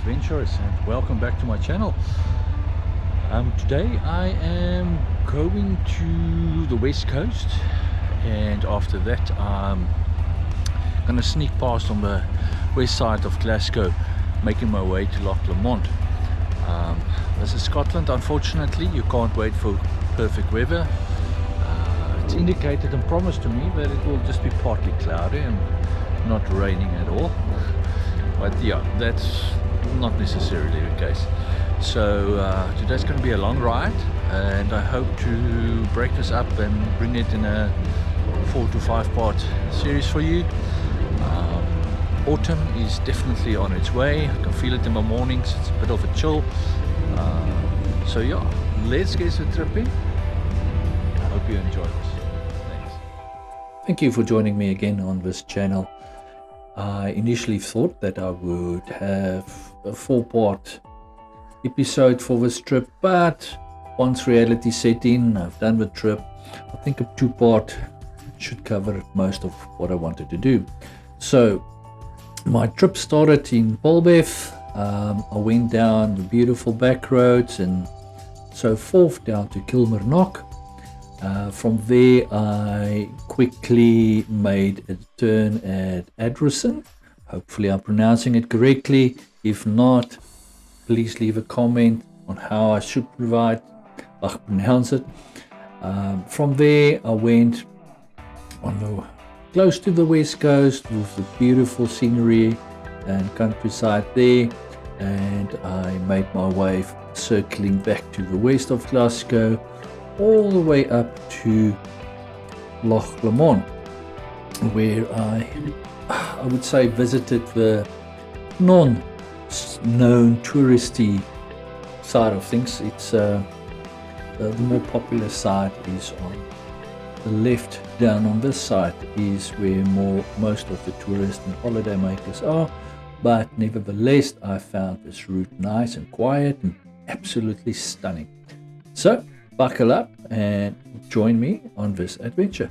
adventurers, and welcome back to my channel. Today I am going to the west coast, and after that I'm gonna sneak past on the west side of Glasgow, making my way to Loch Lomond. This is Scotland. Unfortunately, you can't wait for perfect weather. It's indicated and promised to me that it will just be partly cloudy and not raining at all. But yeah, that's not necessarily the case. So today's going to be a long ride, and I hope to break this up and bring it in a 4 to 5 part series for you. Autumn is definitely on its way. I can feel it in my mornings. It's a bit of a chill. So yeah, let's get the trip in. I hope you enjoy this. Thanks. Thank you for joining me again on this channel. I initially thought that I would have a 4-part episode for this trip, but once reality set in, I've done the trip. I think a 2-part should cover most of what I wanted to do. So my trip started in Polbeth. I went down the beautiful back roads and so forth down to Kilmarnock. From there I quickly made a turn at Adrison. Hopefully I'm pronouncing it correctly. If not, please leave a comment on how I should pronounce it. From there I went close to the west coast with the beautiful scenery and countryside there, and I made my way circling back to the west of Glasgow all the way up to Loch Lomond, where I would say visited the non-known touristy side of things. It's the more popular side is on the left. Down on this side is where most of the tourists and holiday makers are, but nevertheless I found this route nice and quiet and absolutely stunning. So buckle up and join me on this adventure.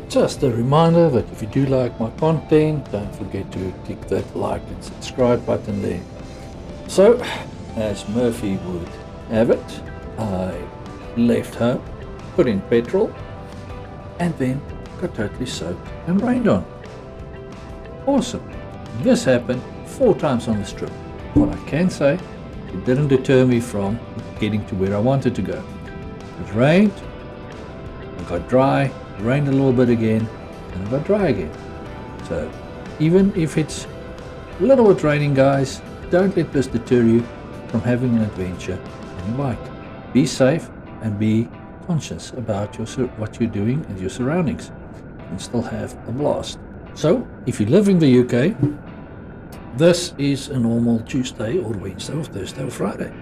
Just a reminder that if you do like my content, don't forget to click that like and subscribe button there. So, as Murphy would have it, I left home, put in petrol, and then got totally soaked and rained on. Awesome. This happened 4 times on this trip. What I can say, it didn't deter me from getting to where I wanted to go. It rained, I got dry, it rained a little bit again, and I got dry again. So even if it's a little bit raining, guys, don't let this deter you from having an adventure on your bike. Be safe and be conscious about what you're doing and your surroundings, and still have a blast. So if you live in the UK, this is a normal Tuesday or Wednesday or Thursday or Friday.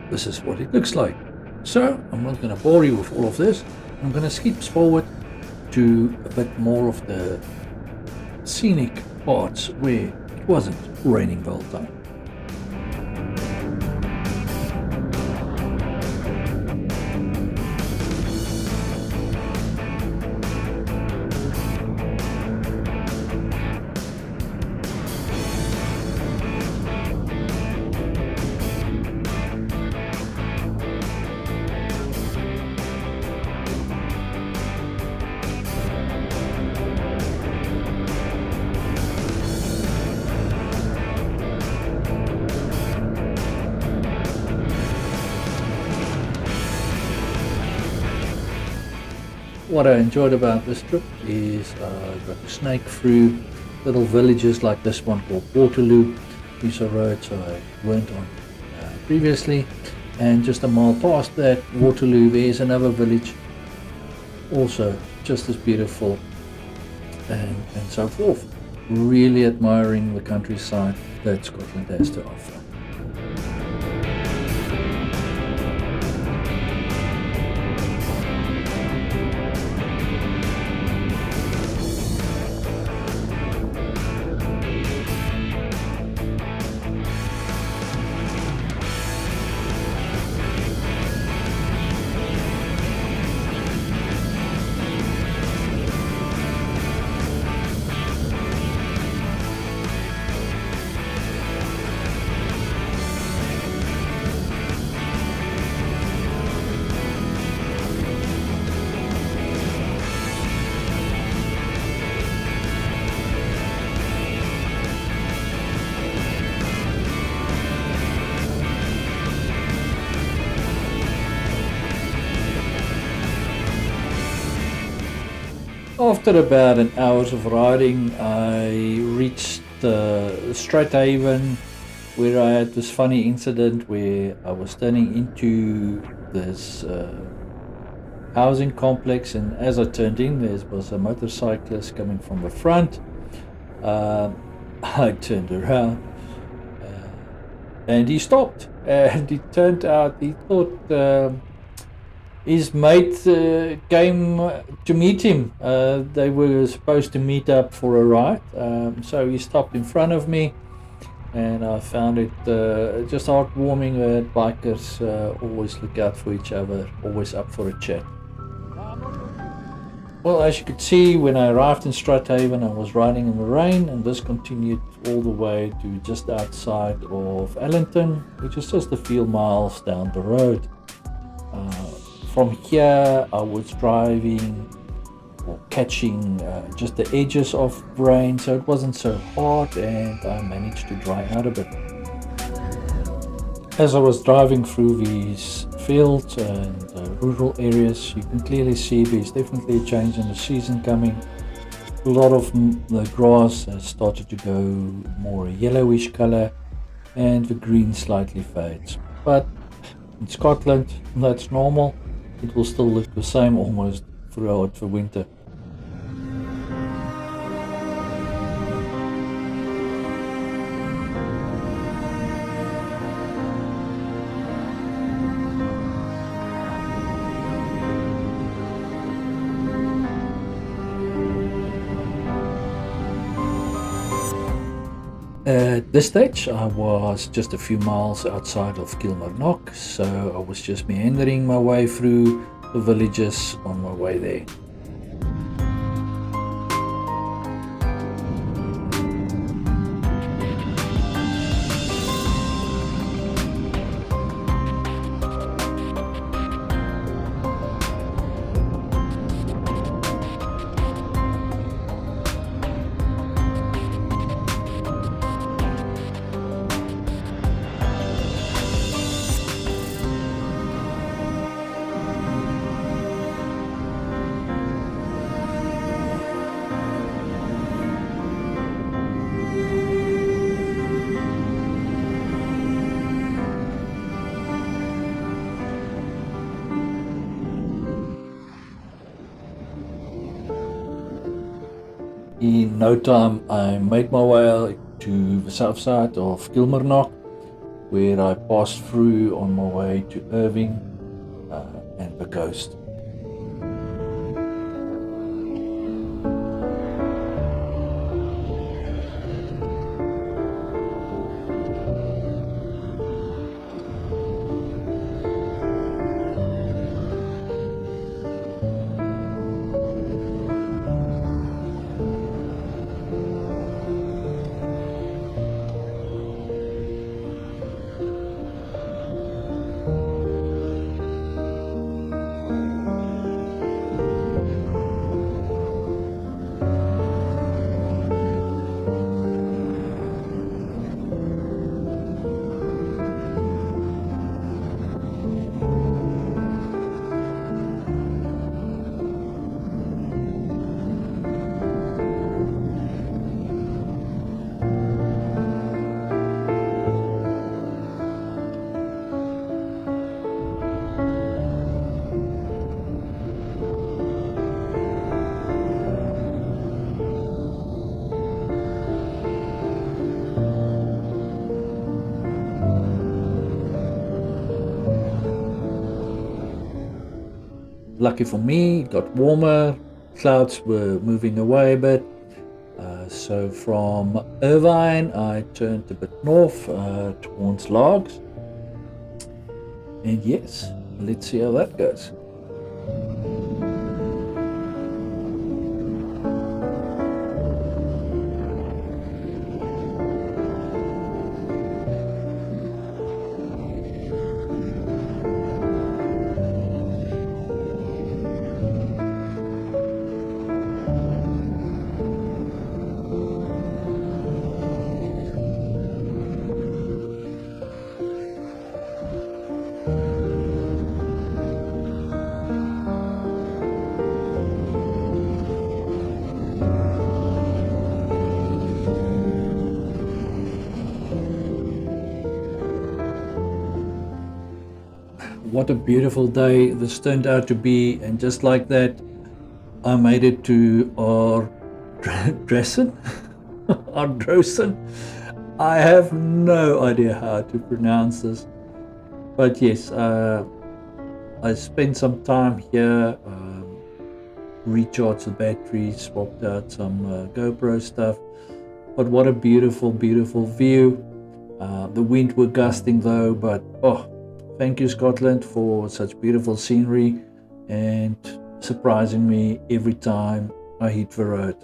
This is what it looks like. So I'm not going to bore you with all of this. I'm going to skip forward to a bit more of the scenic parts where it wasn't raining the whole time. What I enjoyed about this trip is I got to snake through little villages like this one called Waterloo. These are roads I weren't on previously, and just a mile past that Waterloo there's another village, also just as beautiful, and so forth. Really admiring the countryside that Scotland has to offer. After about an hour's of riding, I reached Strathaven, where I had this funny incident where I was turning into this housing complex, and as I turned in, there was a motorcyclist coming from the front. Um, I turned around, and he stopped, and it turned out he thought his mate came to meet him. They were supposed to meet up for a ride, so he stopped in front of me, and I found it just heartwarming that bikers always look out for each other, always up for a chat. Well, as you could see, when I arrived in Strathaven, I was riding in the rain, and this continued all the way to just outside of Allington, which is just a few miles down the road. Uh, from here, I was driving or catching just the edges of rain, so it wasn't so hot, and I managed to dry out a bit. As I was driving through these fields and rural areas, you can clearly see there's definitely a change in the season coming. A lot of the grass has started to go more a yellowish color, and the green slightly fades. But in Scotland, that's normal. It will still look the same almost throughout the winter. At this stage, I was just a few miles outside of Kilmarnock, so I was just meandering my way through the villages on my way there. In no time, I made my way to the south side of Kilmarnock, where I passed through on my way to Irving and the coast. Lucky for me, it got warmer, clouds were moving away a bit. So from Irvine, I turned a bit north towards Logs. And yes, let's see how that goes. what a beautiful day this turned out to be. And just like that, I made it to Ardrossan. Ardrossan. I have no idea how to pronounce this. But yes, I spent some time here, recharged the batteries, swapped out some GoPro stuff. But what a beautiful, beautiful view. The wind were gusting though, but thank you Scotland for such beautiful scenery and surprising me every time I hit the road.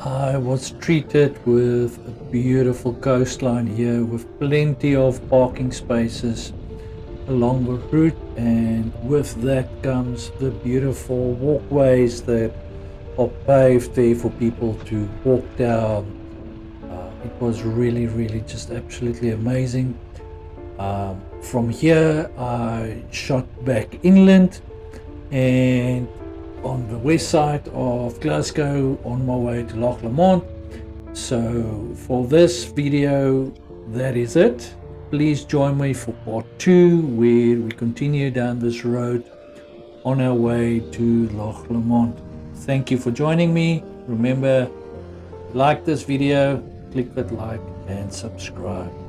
I was treated with a beautiful coastline here with plenty of parking spaces along the route, and with that comes the beautiful walkways that are paved there for people to walk down. It was really, really just absolutely amazing. From here I shot back inland and on the west side of Glasgow on my way to Loch Lomond. So for this video, that is it. Please join me for part 2 where we continue down this road on our way to Loch Lomond. Thank you for joining me. Remember, like this video, click that like and subscribe.